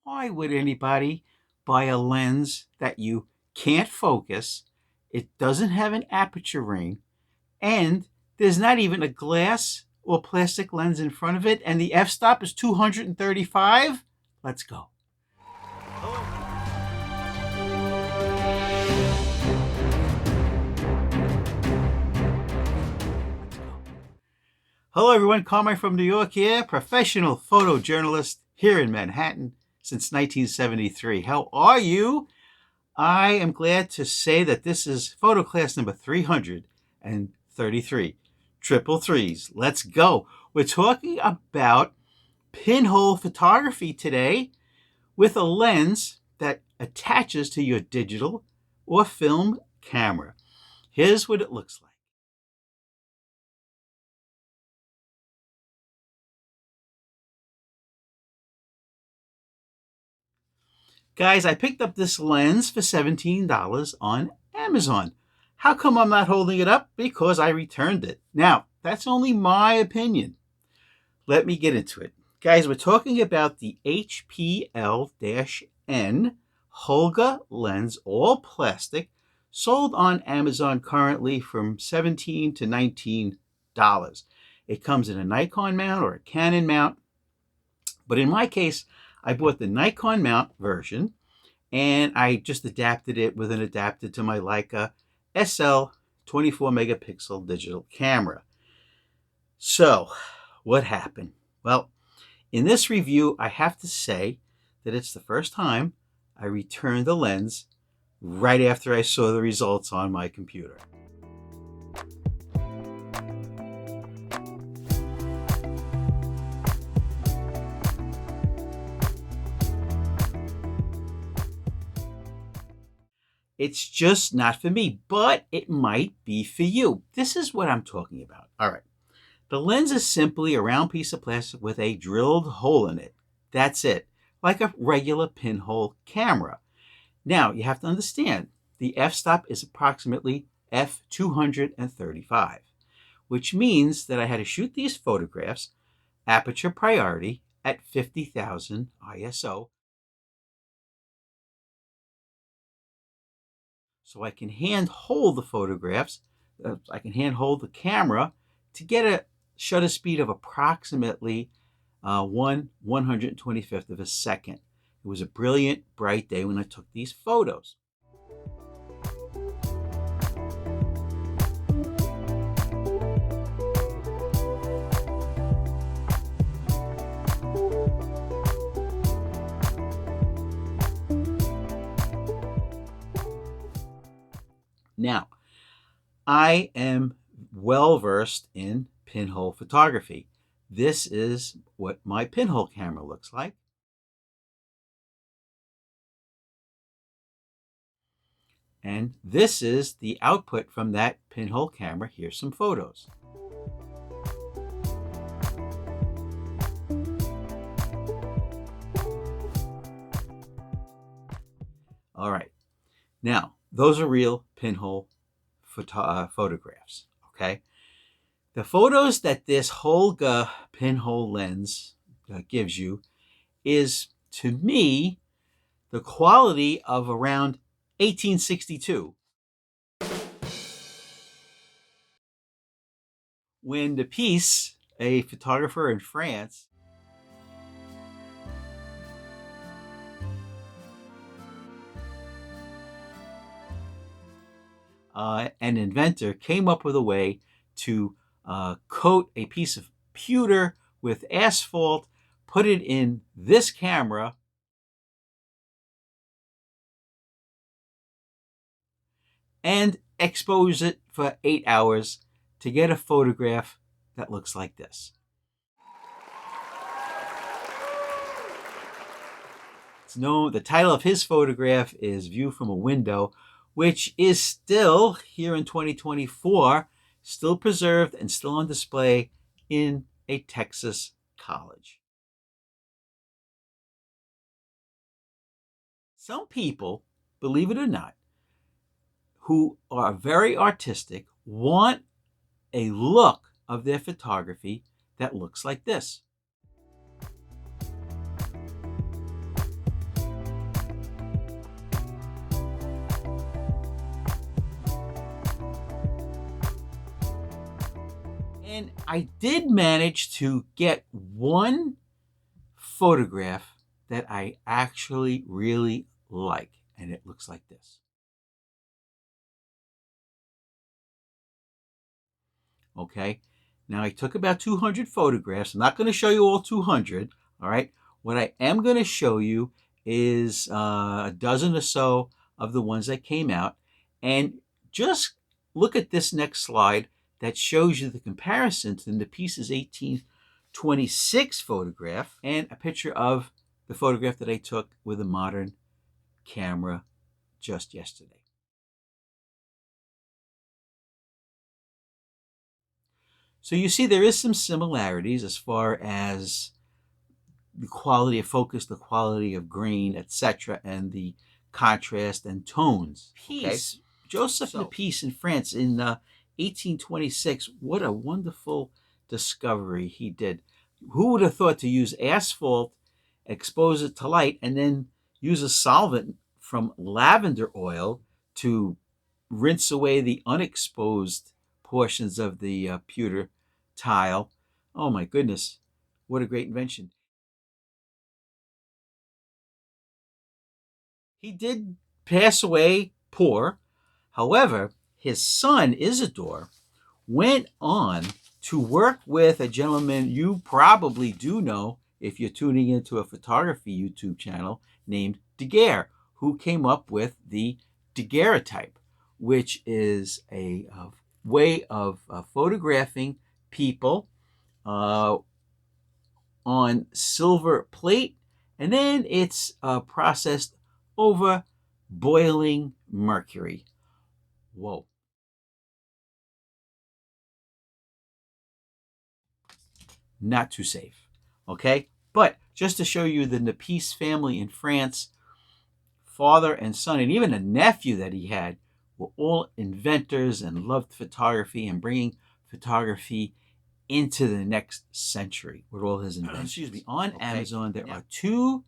Why would anybody buy a lens that you can't focus? It doesn't have an aperture ring, and there's not even a glass or plastic lens in front of it, and the f-stop is 235? Let's go. Hello everyone, Carmine from New York here, professional photojournalist here in Manhattan since 1973. How are you? I am glad to say that this is photo class number 333. Triple threes. Let's go. We're talking about pinhole photography today with a lens that attaches to your digital or film camera. Here's what it looks like. Guys, I picked up this lens for $17 on Amazon. How come I'm not holding it up? Because I returned it. Now, that's only my opinion. Let me get into it. Guys, we're talking about the HPL-N Holga lens, all plastic, sold on Amazon currently from $17 to $19. It comes in a Nikon mount or a Canon mount. But in my case, I bought the Nikon mount version, and I just adapted it with an adapter to my Leica SL 24 megapixel digital camera. So, what happened? Well, in this review, I have to say that it's the first time I returned the lens right after I saw the results on my computer. It's just not for me, but it might be for you. This is what I'm talking about. All right. The lens is simply a round piece of plastic with a drilled hole in it. That's it, like a regular pinhole camera. Now, you have to understand, the f-stop is approximately f235, which means that I had to shoot these photographs, aperture priority, at 50,000 ISO, so I can hand hold the photographs, I can hand hold the camera to get a shutter speed of approximately 1/125th of a second. It was a brilliant, bright day when I took these photos. Now, I am well versed in pinhole photography. This is what my pinhole camera looks like. And this is the output from that pinhole camera. Here's some photos. All right. Now, those are real pinhole photographs, okay? The photos that this Holga pinhole lens gives you is, to me, the quality of around 1862, when the piece, a photographer in France, an inventor, came up with a way to coat a piece of pewter with asphalt, put it in this camera, and expose it for 8 hours to get a photograph that looks like this. The title of his photograph is View from a Window, which is still, here in 2024, still preserved and still on display in a Texas college. Some people, believe it or not, who are very artistic, want a look of their photography that looks like this. And I did manage to get one photograph that I actually really like, and it looks like this. Okay, now I took about 200 photographs. I'm not going to show you all 200. All right, what I am going to show you is a dozen or so of the ones that came out, and just look at this next slide that shows you the comparison to the piece's 1826 photograph and a picture of the photograph that I took with a modern camera just yesterday. So you see there is some similarities as far as the quality of focus, the quality of grain, etc., and the contrast and tones. Piece, okay. Joseph Napice in France in 1826. What a wonderful discovery he did. Who would have thought to use asphalt, expose it to light, and then use a solvent from lavender oil to rinse away the unexposed portions of the pewter tile? Oh my goodness, what a great invention. He did pass away poor. However, his son, Isidore, went on to work with a gentleman you probably do know if you're tuning into a photography YouTube channel named Daguerre, who came up with the daguerreotype, which is a way of photographing people on silver plate, and then it's processed over boiling mercury. Whoa. Not too safe. Okay? But just to show you the Napice family in France, father and son, and even a nephew that he had, were all inventors and loved photography and bringing photography into the next century with all his inventions. Excuse me. On Amazon, there are two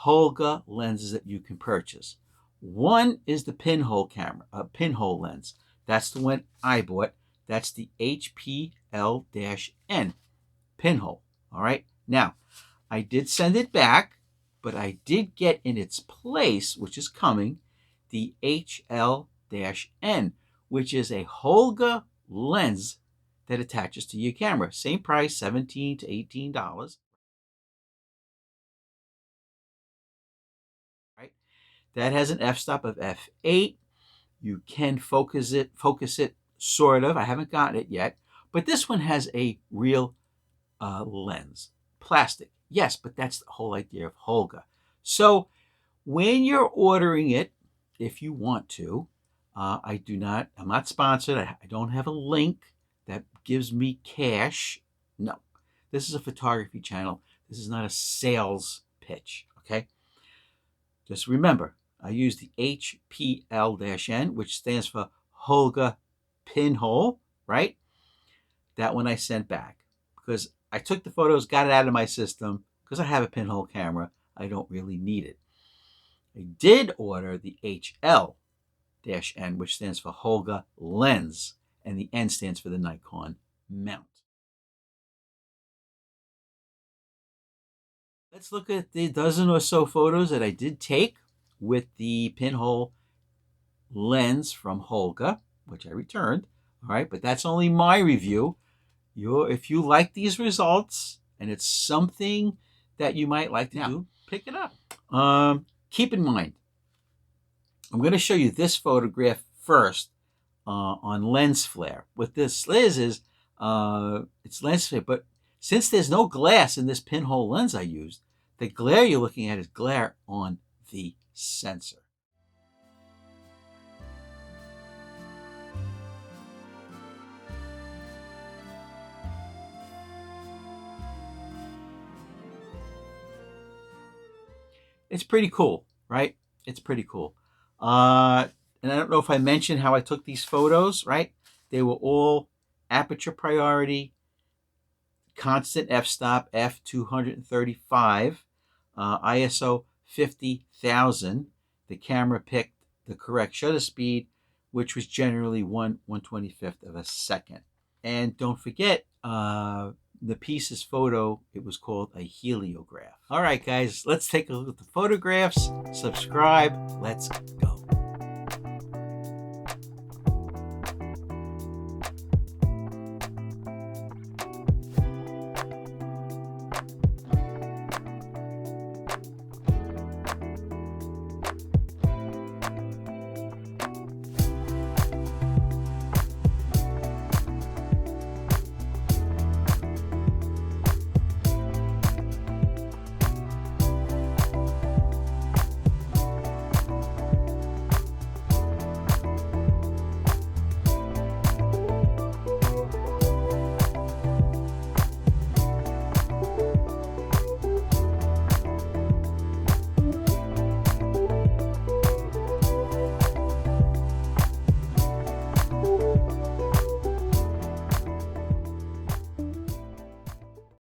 Holga lenses that you can purchase. One is the pinhole camera, pinhole lens. That's the one I bought. That's the HPL-N pinhole. All right. Now, I did send it back, but I did get in its place, which is coming, the HL-N, which is a Holga lens that attaches to your camera. Same price, $17 to $18. Right? That has an f-stop of f8. You can focus it sort of. I haven't gotten it yet, but this one has a real lens, plastic. Yes, but that's the whole idea of Holga. So when you're ordering it, if you want to, I'm not sponsored. I don't have a link that gives me cash. No, this is a photography channel. This is not a sales pitch, okay? Just remember, I use the HPL-N, which stands for Holga Pinhole, right? That one I sent back because I took the photos, got it out of my system because I have a pinhole camera. I don't really need it. I did order the HL-N, which stands for Holga Lens, and the N stands for the Nikon mount. Let's look at the dozen or so photos that I did take with the pinhole lens from Holga, which I returned. All right, but that's only my review. If you like these results and it's something that you might like to do, pick it up. Keep in mind, I'm going to show you this photograph first on lens flare. What this is it's lens flare, but since there's no glass in this pinhole lens I used, the glare you're looking at is glare on the sensor. It's pretty cool, right? It's pretty cool. And I don't know if I mentioned how I took these photos, right? They were all aperture priority, constant f-stop, f235, ISO 50,000. The camera picked the correct shutter speed, which was generally 1/125th of a second. And don't forget, the piece's photo, it was called a heliograph. All right, guys, let's take a look at the photographs. Subscribe. Let's go.